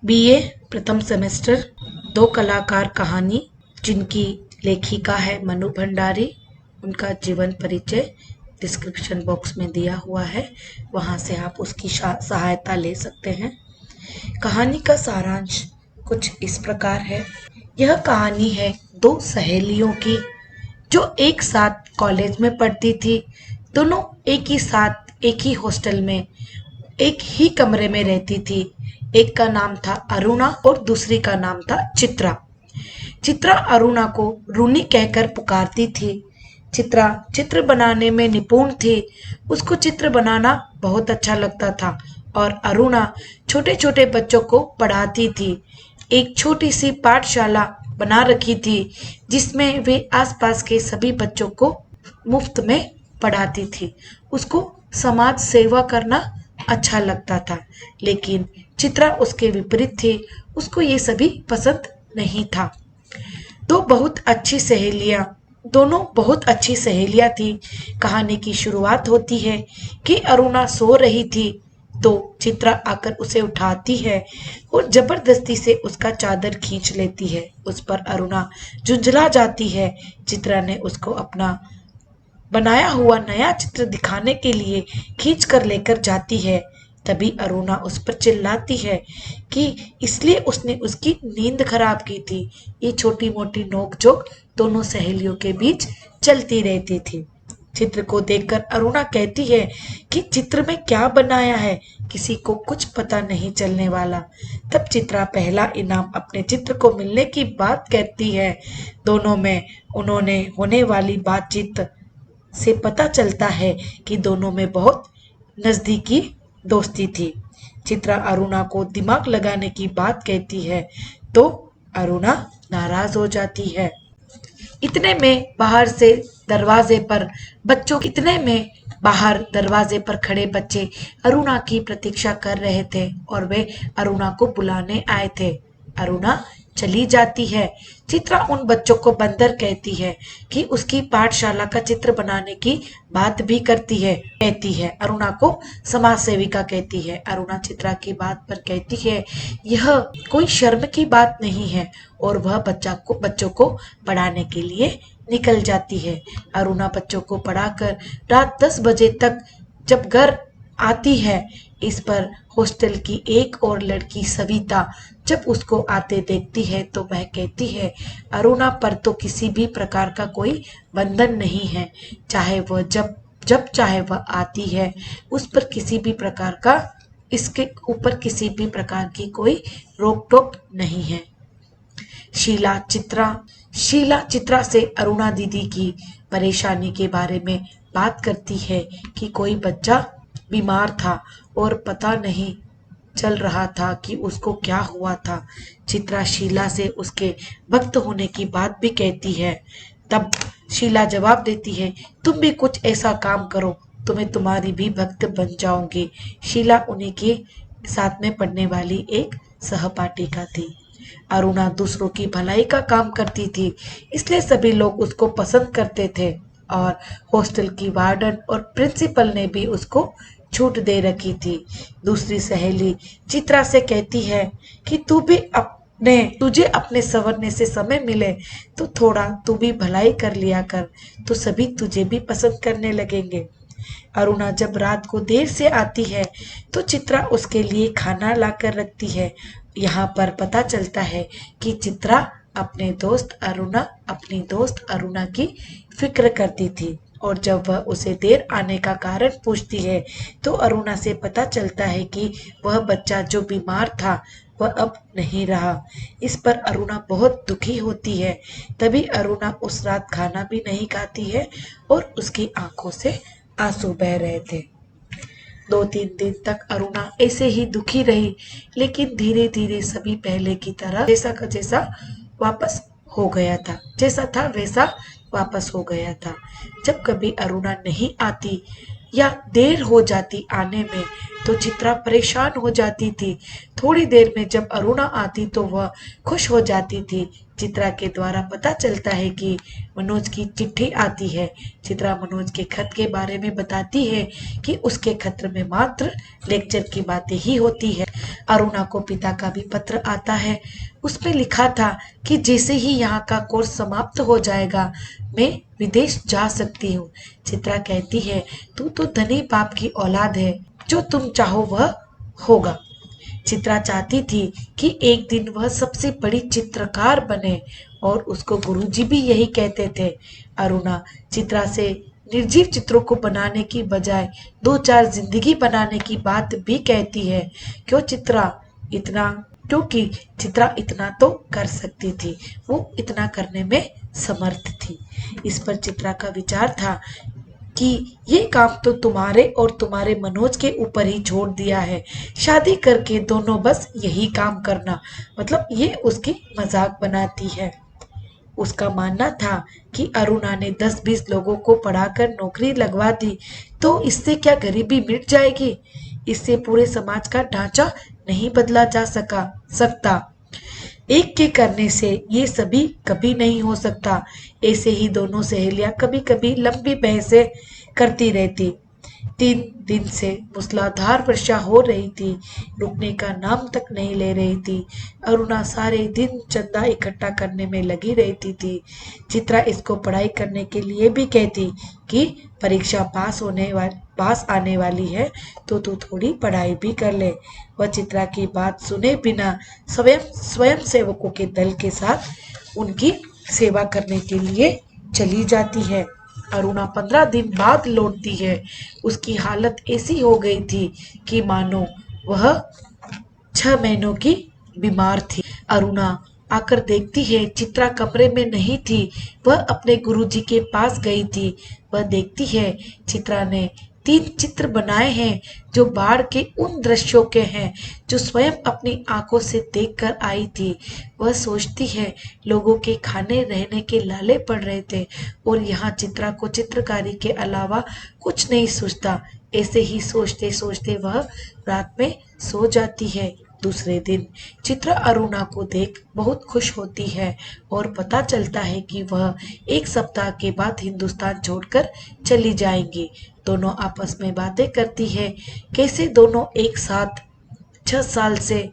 BA प्रथम semester. दो कलाकार कहानी जिनकी लेखिका है मनु भंडारी। उनका जीवन परिचय डिस्क्रिप्शन बॉक्स में दिया हुआ है, वहां से आप उसकी सहायता ले सकते हैं। कहानी का सारांश कुछ इस प्रकार है। यह कहानी है दो सहेलियों की जो एक साथ कॉलेज में पढ़ती थी। दोनों एक ही साथ एक ही हॉस्टल में एक ही कमरे में रहती थी। एक का नाम था अरुणा और दूसरी का नाम था चित्रा। चित्रा अरुणा को रूनी कहकर पुकारती थी। चित्रा चित्र बनाने में निपुण थी। उसको चित्र बनाना बहुत अच्छा लगता था और अरुणा छोटे छोटे बच्चों को पढ़ाती थी। एक छोटी सी पाठशाला बना रखी थी जिसमें वे आसपास के सभी बच्चों को मुफ्त में पढ़ाती थी। उसको समाज सेवा करना अच्छा लगता था, लेकिन चित्रा उसके विपरीत थी। उसको ये सभी पसंद नहीं था। दोनों बहुत अच्छी सहेलियां थी। कहानी की शुरुआत होती है कि अरुणा सो रही थी तो चित्रा आकर उसे उठाती है और जबरदस्ती से उसका चादर खींच लेती है। उस पर अरुणा झुंझला जाती है। चित्रा ने उसको अपना बनाया हुआ नया चित्र दिखाने के लिए खींच कर लेकर जाती है। तभी अरुणा उस पर चिल्लाती है कि इसलिए उसने उसकी नींद खराब की थी। ये छोटी मोटी नोकझोंक दोनों सहेलियों के बीच चलती रहती थी। चित्र को देखकर अरुणा कहती है कि चित्र में क्या बनाया है, किसी को कुछ पता नहीं चलने वाला। तब चित्रा पहला इनाम अपने चित्र को मिलने की बात कहती है। दोनों में उन्होंने होने वाली बातचीत से पता चलता है कि दोनों में बहुत नजदीकी दोस्ती थी। चित्रा अरुणा को दिमाग लगाने की बात कहती है तो अरुणा नाराज हो जाती है। इतने में बाहर दरवाजे पर खड़े बच्चे अरुणा की प्रतीक्षा कर रहे थे और वे अरुणा को बुलाने आए थे। अरुणा चली जाती है। चित्रा उन बच्चों को बंदर कहती है कि उसकी पाठशाला का चित्र बनाने की बात भी कहती है। अरुणा को समाज सेविका कहती है। अरुणा चित्रा की बात पर कहती है यह कोई शर्म की बात नहीं है और वह बच्चों को पढ़ाने के लिए निकल जाती है। अरुणा बच्चों को पढ़ाकर रात 10 बजे तक जब घर आती है, इस पर हॉस्टल की एक और लड़की सविता जब उसको आते देखती है तो वह कहती है अरुणा पर तो किसी भी प्रकार का कोई बंधन नहीं है। चाहे वह जब चाहे वह आती है, उस पर किसी भी प्रकार का इसके ऊपर किसी भी प्रकार की कोई रोक टोक नहीं है। शीला चित्रा से अरुणा दीदी की परेशानी के बारे में बात करती है कि कोई बच्चा बीमार था और पता नहीं चल रहा था कि उसको क्या हुआ था। चित्रा शीला से उसके भक्त होने की बात भी कहती है। तब शीला जवाब देती है तुम भी कुछ ऐसा काम करो, तुम्हें तुम्हारी भी भक्त बन जाऊंगी। शीला उन्हीं के साथ में पढ़ने वाली एक सहपाठिका थी। अरुणा दूसरों की भलाई का काम करती थी, इसलिए सभी लोग उसको पसंद करते थे और हॉस्टल की वार्डन और प्रिंसिपल ने भी उसको छूट दे रखी थी। दूसरी सहेली चित्रा से कहती है कि तुझे अपने संवरने से समय मिले तो थोड़ा तू भी भलाई कर लिया कर, तो सभी तुझे भी पसंद करने लगेंगे। अरुणा जब रात को देर से आती है तो चित्रा उसके लिए खाना लाकर रखती है। यहाँ पर पता चलता है कि चित्रा अपनी दोस्त अरुणा की फिक्र करती थी और जब वह उसे देर आने का कारण पूछती है तो अरुणा से पता चलता है कि वह बच्चा जो बीमार था वह अब नहीं रहा। इस पर अरुणा बहुत दुखी होती है। तभी अरुणा उस रात खाना भी नहीं खाती है और उसकी आंखों से आंसू बह रहे थे। 2-3 दिन तक अरुणा ऐसे ही दुखी रही, लेकिन धीरे धीरे सभी पहले की तरह जैसा था वैसा वापस हो गया था। जब कभी अरुणा नहीं आती या देर हो जाती आने में तो चित्रा परेशान हो जाती थी। थोड़ी देर में जब अरुणा आती तो वह खुश हो जाती थी। चित्रा के द्वारा पता चलता है कि मनोज की चिट्ठी आती है। चित्रा मनोज के खत के बारे में बताती है कि उसके खत में मात्र लेक्चर की बातें ही होती है। अरुणा को पिता का भी पत्र आता है। उसमें लिखा था कि जैसे ही यहाँ का कोर्स समाप्त हो जाएगा मैं विदेश जा सकती हूँ। चित्रा कहती है, तू तो धनी बाप की औलाद है, जो तुम चाहो वह होगा। चित्रा चाहती थी कि एक दिन वह सबसे बड़ी चित्रकार बने और उसको गुरुजी भी यही कहते थे। अरुणा चित्रा से निर्जीव चित्रों को बनाने की बजाय दो चार जिंदगी बनाने की बात भी कहती है। इतना क्योंकि चित्रा इतना तो कर सकती थी, वो इतना करने में समर्थ थी। इस पर चित्रा का विचार था कि ये काम तो तुम्हारे और तुम्हारे मनोज के ऊपर ही छोड़ दिया है। शादी करके दोनों बस यही काम करना। मतलब ये उसकी मजाक बनाती है। उसका मानना था कि अरुणा ने 10-20 लोगों को पढ़ाकर नौकरी लगवा दी तो इससे क्या गरीबी मिट जाएगी। इससे पूरे समाज का ढांचा नहीं बदला जा सकता। एक के करने से ये सभी कभी नहीं हो सकता। ऐसे ही दोनों सहेलियां कभी कभी लंबी बहसें करती रहती। 3 दिन से मूसलाधार वर्षा हो रही थी, रुकने का नाम तक नहीं ले रही थी। अरुणा सारे दिन चंदा इकट्ठा करने में लगी रहती थी। चित्रा इसको पढ़ाई करने के लिए भी कहती कि परीक्षा पास आने वाली है तो तू थोड़ी पढ़ाई भी कर ले। वह चित्रा की बात सुने बिना स्वयं सेवकों के दल के साथ उनकी सेवा करने के लिए चली जाती है। अरुणा 15 दिन बाद लौटती है। उसकी हालत ऐसी हो गई थी कि मानो वह 6 महीनों की बीमार थी। अरुणा आकर देखती है चित्रा कमरे में नहीं थी, वह अपने गुरुजी के पास गई थी। वह देखती है चित्रा ने 3 चित्र बनाए हैं जो बाढ़ के उन दृश्यों के हैं जो स्वयं अपनी आंखों से देखकर आई थी। वह सोचती है लोगों के खाने रहने के लाले पड़ रहे थे और यहाँ चित्रा को चित्रकारी के अलावा कुछ नहीं सूझता। ऐसे ही सोचते सोचते वह रात में सो जाती है। दूसरे दिन चित्रा अरुणा को देख बहुत खुश होती है और पता चलता है कि वह 1 सप्ताह के बाद हिंदुस्तान छोड़कर चली जाएंगी। दोनों आपस में बातें करती है, कैसे दोनों एक साथ 6 साल से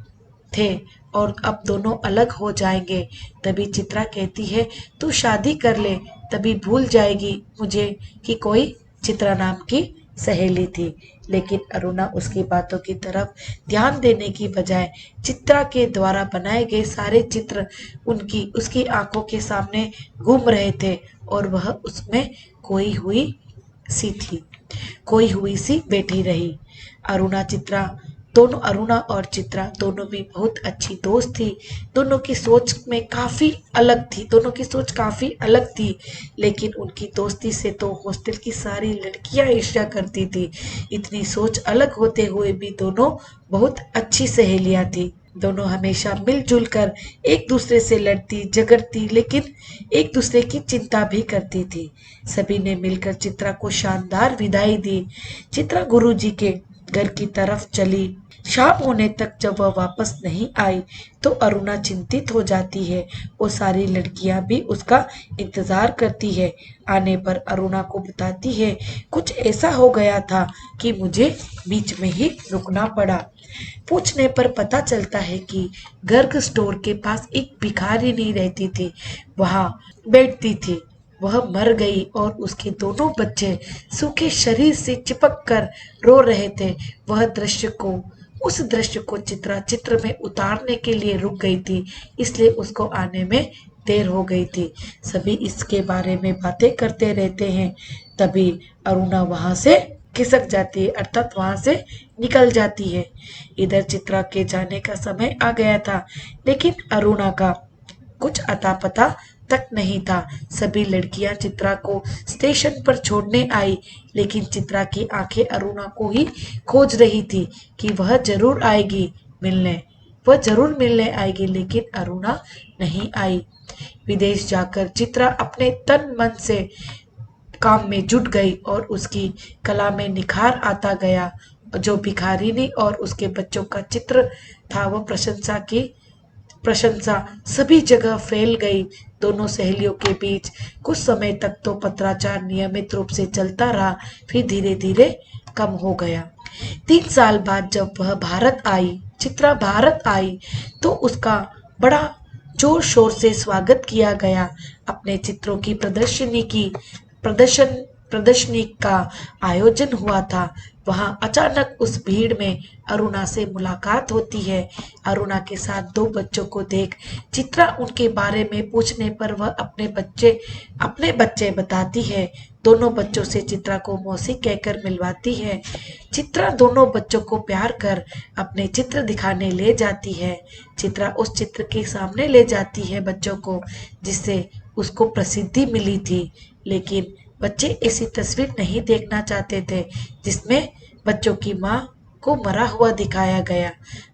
थे और अब दोनों अलग हो जाएंगे। तभी चित्रा कहती है, तू शादी कर ले, तभी भूल जाएगी मुझे कि कोई चित्रा नाम की सहेली थी। लेकिन अरुणा उसकी बातों की तरफ ध्यान देने की बजाय चित्रा के द्वारा बनाए गए सारे चित्र उसकी आंखों के सामने घूम रहे थे और वह उसमें खोई हुई सी बैठी रही। अरुणा और चित्रा दोनों भी बहुत अच्छी दोस्त थी। दोनों की सोच काफी अलग थी, लेकिन उनकी दोस्ती से तो हॉस्टल की सारी लड़कियां ईर्ष्या करती थी। इतनी सोच अलग होते हुए भी दोनों बहुत अच्छी सहेलियां थी। दोनों हमेशा मिलजुल कर एक दूसरे से लड़ती झगड़ती, लेकिन एक दूसरे की चिंता भी करती थी। सभी ने मिलकर चित्रा को शानदार विदाई दी। चित्रा गुरुजी के घर की तरफ चली। शाम होने तक जब वह वापस नहीं आई तो अरुणा चिंतित हो जाती है और सारी लड़कियां भी उसका इंतजार करती है। आने पर अरुणा को बताती है, कुछ ऐसा हो गया था कि मुझे बीच में ही रुकना पड़ा। पूछने पर पता चलता है कि गर्ग स्टोर के पास एक भिखारिनी रहती थी, वहां बैठती थी। वह मर गई और उसके दोनों बच्चे सूखे शरीर से चिपक कर रो रहे थे। उस दृश्य को चित्रा चित्र में उतारने के लिए रुक गई थी, इसलिए उसको आने में देर हो गई थी। सभी इसके बारे में बातें करते रहते हैं। तभी अरुणा वहां से खिसक जाती है, अर्थात वहां से निकल जाती है। इधर चित्रा के जाने का समय आ गया था, लेकिन अरुणा का कुछ अता पता तक नहीं था। सभी लड़कियां चित्रा को स्टेशन पर छोड़ने आई, लेकिन चित्रा की आंखें अरुणा को ही खोज रही थी कि वह जरूर मिलने आएगी, लेकिन अरुणा नहीं आई। विदेश जाकर चित्रा अपने तन मन से काम में जुट गई और उसकी कला में निखार आता गया। जो भिखारिनी और उसके बच्चों का चित्र था वह प्रशंसा सभी जगह फैल गई। दोनों सहेलियों के बीच कुछ समय तक तो पत्राचार नियमित रूप से चलता रहा, फिर धीरे धीरे कम हो गया। 3 साल बाद जब वह चित्रा भारत आई तो उसका बड़ा जोर शोर से स्वागत किया गया। अपने चित्रों की प्रदर्शनी का आयोजन हुआ था। वहां अचानक उस भीड़ में अरुणा से मुलाकात होती है। अरुणा के साथ 2 बच्चों को देख चित्रा उनके बारे में पूछने पर वह अपने बच्चे बताती है। दोनों बच्चों से चित्रा को मौसी कहकर मिलवाती है। चित्रा दोनों बच्चों को प्यार कर अपने चित्र दिखाने ले जाती है। चित्रा उस चित्र के सामने ले जाती है बच्चों को, जिससे उसको प्रसिद्धि मिली थी। लेकिन बच्चे ऐसी तस्वीर नहीं देखना चाहते थे जिसमें बच्चों की माँ को मरा हुआ दिखाया गया।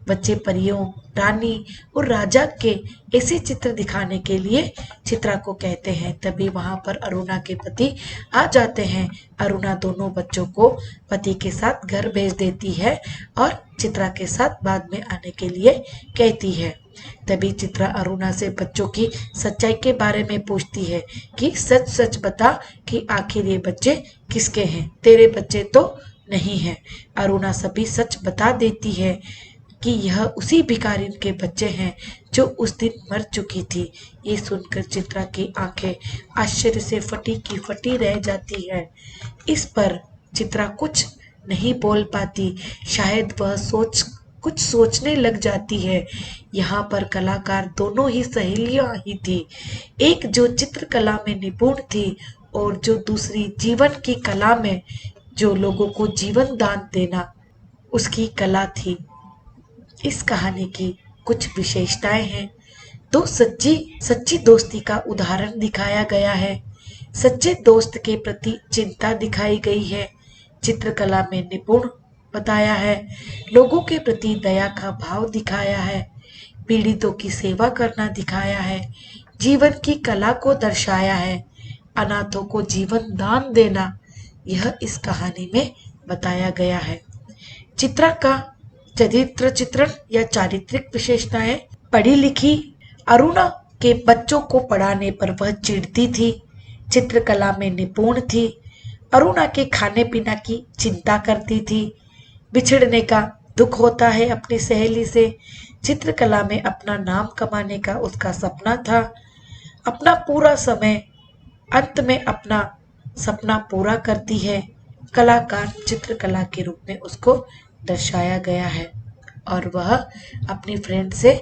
बच्चे परियों, रानी और राजा के ऐसे चित्र दिखाने के लिए चित्रा को कहते हैं। तभी वहां पर अरुणा के पति आ जाते हैं। अरुणा दोनों बच्चों को पति के साथ घर भेज देती है और चित्रा के साथ बाद में आने के लिए कहती है। तभी चित्रा अरुणा से बच्चों की सच्चाई के बारे में पूछती है कि सच सच बता कि आखिर ये बच्चे किसके हैं, तेरे बच्चे तो नहीं हैं। अरुणा सभी सच बता देती है कि यह उसी भिखारिन के बच्चे हैं जो उस दिन मर चुकी थी। ये सुनकर चित्रा की आंखें आश्चर्य से फटी की फटी रह जाती है। इस पर चित्रा कुछ नहीं बोल पाती। शायद वह कुछ सोचने लग जाती है। यहाँ पर कलाकार दोनों ही सहेलियां ही थी, एक जो चित्रकला में निपुण थी और जो दूसरी जीवन की कला में, जो लोगों को जीवन दान देना उसकी कला थी। इस कहानी की कुछ विशेषताएं हैं। तो सच्ची दोस्ती का उदाहरण दिखाया गया है। सच्चे दोस्त के प्रति चिंता दिखाई गई है। चित्रकला में निपुण बताया है। लोगों के प्रति दया का भाव दिखाया है। पीड़ितों की सेवा करना दिखाया है। जीवन की कला को दर्शाया है। अनाथों को जीवन दान देना यह इस कहानी में बताया गया है। चित्रा का चरित्र चित्रण या चारित्रिक विशेषताएं। पढ़ी लिखी अरुणा के बच्चों को पढ़ाने पर वह चिढ़ती थी। चित्रकला में निपुण थी। अरुणा के खाने पीने की चिंता करती थी। बिछड़ने का दुख होता है अपनी सहेली से। चित्रकला में अपना नाम कमाने का उसका सपना था। अपना पूरा समय अंत में अपना सपना पूरा करती है। कलाकार चित्रकला के रूप में उसको दर्शाया गया है और वह अपनी फ्रेंड से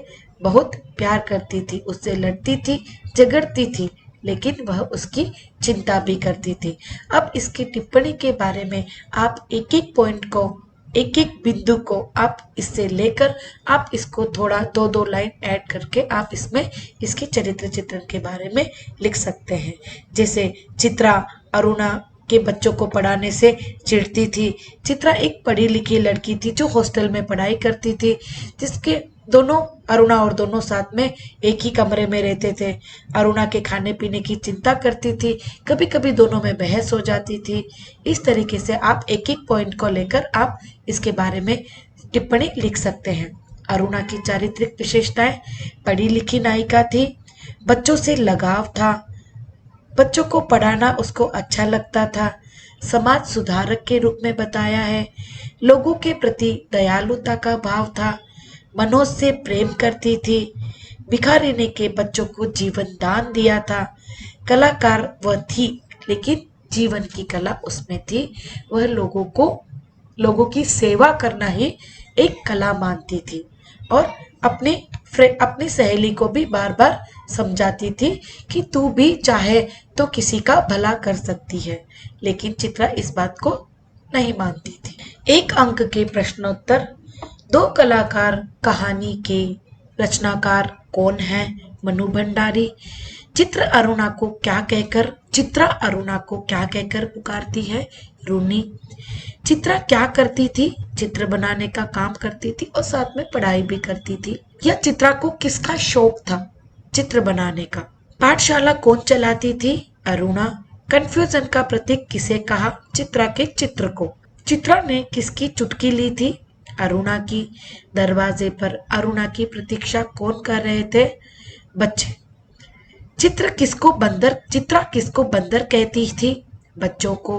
बहुत प्यार करती थी, उससे लड़ती थी, झगड़ती थी, लेकिन वह उसकी चिंता भी करती थी। अब इसकी टिप्पणी के बारे में आप एक एक पॉइंट को, एक एक बिंदु को आप इससे लेकर आप इसको थोड़ा 2-2 लाइन ऐड करके आप इसमें इसके चरित्र चित्रण के बारे में लिख सकते हैं। जैसे चित्रा अरुणा के बच्चों को पढ़ाने से चिढ़ती थी। चित्रा एक पढ़ी लिखी लड़की थी जो हॉस्टल में पढ़ाई करती थी, जिसके दोनों अरुणा और दोनों साथ में एक ही कमरे में रहते थे। अरुणा के खाने पीने की चिंता करती थी, कभी कभी दोनों में बहस हो जाती थी। इस तरीके से आप एक एक पॉइंट को लेकर आप इसके बारे में टिप्पणी लिख सकते हैं। अरुणा की चारित्रिक विशेषताएं। पढ़ी लिखी नायिका थी। बच्चों से लगाव था। बच्चों को पढ़ाना उसको अच्छा लगता था। समाज सुधारक के रूप में बताया है। लोगों के प्रति दयालुता का भाव था। मनोज से प्रेम करती थी। भिखारिनी के बच्चों को जीवन दान दिया था। कलाकार वह थी, लेकिन जीवन की कला उसमें थी। वह लोगों की सेवा करना ही एक कला मानती थी और अपनी सहेली को भी बार बार समझाती थी कि तू भी चाहे तो किसी का भला कर सकती है, लेकिन चित्रा इस बात को नहीं मानती थी। 1 अंक के प्रश्नोत्तर। 2 कलाकार कहानी के रचनाकार कौन है? मनु भंडारी। चित्रा अरुणा को क्या कहकर पुकारती है? रूनी। चित्रा क्या करती थी? चित्र बनाने का काम करती थी और साथ में पढ़ाई भी करती थी। यह चित्रा को किसका शौक था? चित्र बनाने का। पाठशाला कौन चलाती थी? अरुणा। कंफ्यूजन का प्रतीक किसे कहा? चित्रा के चित्र को। चित्रा ने किसकी चुटकी ली थी? अरुणा की। दरवाजे पर अरुणा की प्रतीक्षा कौन कर रहे थे? बच्चे। चित्रा किसको बंदर कहती थी? बच्चों को।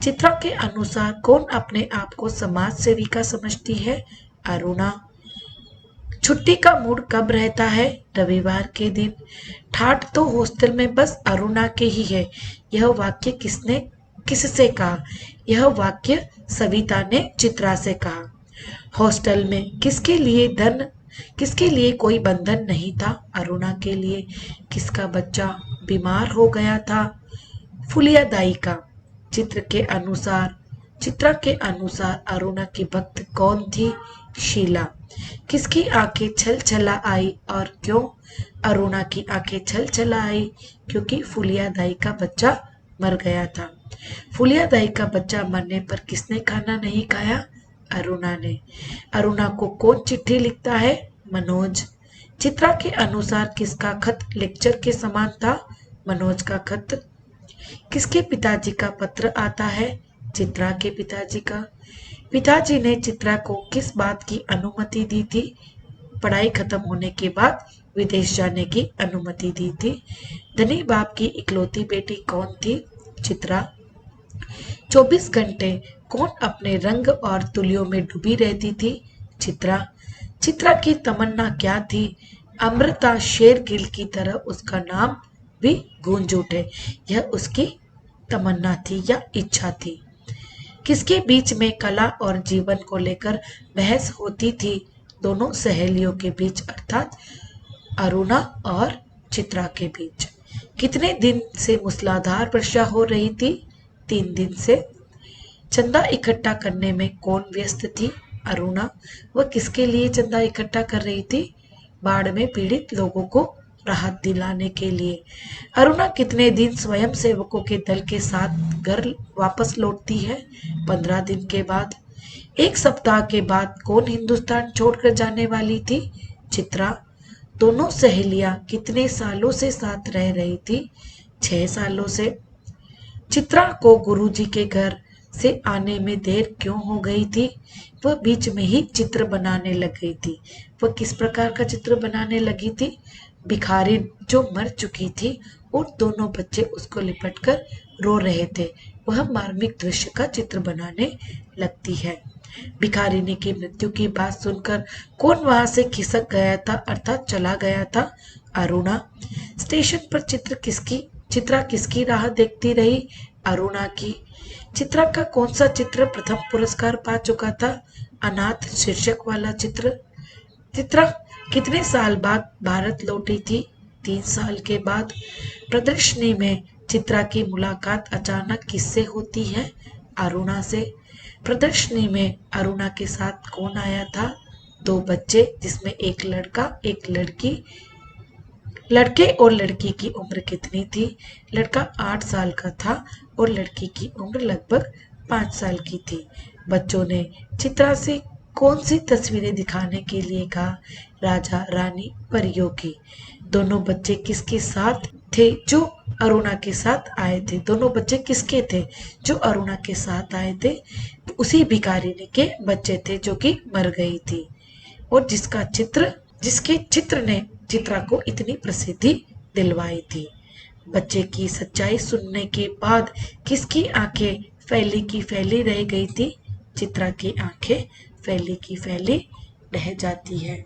चित्रा के अनुसार कौन अपने आप को समाज सेविका समझती है? अरुणा। छुट्टी का मूड कब रहता है? रविवार के दिन। ठाठ तो हॉस्टल में बस अरुणा के ही है। यह वाक्य किसने किससे कहा? यह वाक्य सविता ने चित्रा से कहा। हॉस्टल में किसके लिए कोई बंधन नहीं था? अरुणा के लिए। किसका बच्चा बीमार हो गया था? फुलिया दाई का। चित्रा के अनुसार अरुणा की भक्त कौन थी? शीला। किसकी आंखें छल छला आई और क्यों? अरुणा की आंखें छल छला आई क्योंकि फुलिया दाई का बच्चा मर गया था। फुलिया दाई का बच्चा मरने पर किसने खाना नहीं खाया? अरुणा ने। अरुणा को कौन चिट्ठी लिखता है? मनोज। चित्रा के अनुसार किसका खत लेक्चर के समान था? मनोज का खत। किसके पिताजी का पत्र आता है? चित्रा के पिताजी का। पिताजी ने चित्रा को किस बात की अनुमति दी थी? पढ़ाई खत्म होने के बाद विदेश जाने की अनुमति दी थी। धनी बाप की इकलौती बेटी कौन थी? चित्रा। 24 घंटे कौन अपने रंग और तुलियों में डूबी रहती थी? चित्रा। चित्रा की तमन्ना क्या थी? अमृता शेरगिल की तरह उसका नाम भी गूंज उठे। यह उसकी तमन्ना थी या इच्छा थी? किसके बीच में कला और जीवन को लेकर बहस होती थी? दोनों सहेलियों के बीच अर्थात अरुणा और चित्रा के बीच। कितने दिन से मूसलाधार वर्षा हो रही थी? 3 दिन से। चंदा इकट्ठा करने में कौन व्यस्त थी? अरुणा। वह किसके लिए चंदा इकट्ठा कर रही थी? बाढ़ में पीड़ित लोगों को राहत दिलाने के लिए। अरुणा कितने दिन स्वयं सेवकों के दल के साथ घर वापस लौटती है? 15 दिन के बाद। 1 सप्ताह के बाद कौन हिंदुस्तान छोड़कर जाने वाली थी? चित्रा। दोनों सहेलियां कितने सालों से साथ रह रही थी? 6 सालों से। चित्रा को गुरुजी के घर से आने में देर क्यों हो गई थी? वह बीच में ही चित्र बनाने लग गई थी। वह किस प्रकार का चित्र बनाने लगी थी? भिखारिन जो मर चुकी थी और दोनों बच्चे उसको लिपटकर रो रहे थे, वह मार्मिक दृश्य का चित्र बनाने लगती है। भिखारिनी की मृत्यु की बात सुनकर कौन वहां से खिसक गया था अर्थात चला गया था? अरुणा। स्टेशन पर चित्रा किसकी राह देखती रही? अरुणा की। चित्रा का कौन सा चित्र प्रथम पुरस्कार पा चुका था? अनाथ शीर्षक वाला चित्र। चित्रा कितने साल बाद भारत लौटी थी? 3 साल के बाद। प्रदर्शनी में चित्रा की मुलाकात अचानक किससे होती है? अरुणा से। प्रदर्शनी में अरुणा के साथ कौन आया था? 2 बच्चे जिसमें एक लड़का एक लड़की। लड़के और लड़की की उम्र कितनी थी? लड़का 8 साल का था और लड़की की उम्र लगभग 5 साल की थी। बच्चों ने चित्रा से कौन सी तस्वीरें दिखाने के लिए कहा? राजा रानी परियों की। दोनों बच्चे किसके साथ थे जो अरुणा के साथ आए थे? दोनों बच्चे किसके थे जो अरुणा के साथ आए थे? उसी भिखारिनी के बच्चे थे जो कि मर गई थी और जिसके चित्र ने चित्रा को इतनी प्रसिद्धि दिलवाई थी। बच्चे की सच्चाई सुनने के बाद किसकी आंखें फैली की फैली रह गई थी? चित्रा की आंखें फैली की फैली रह जाती है।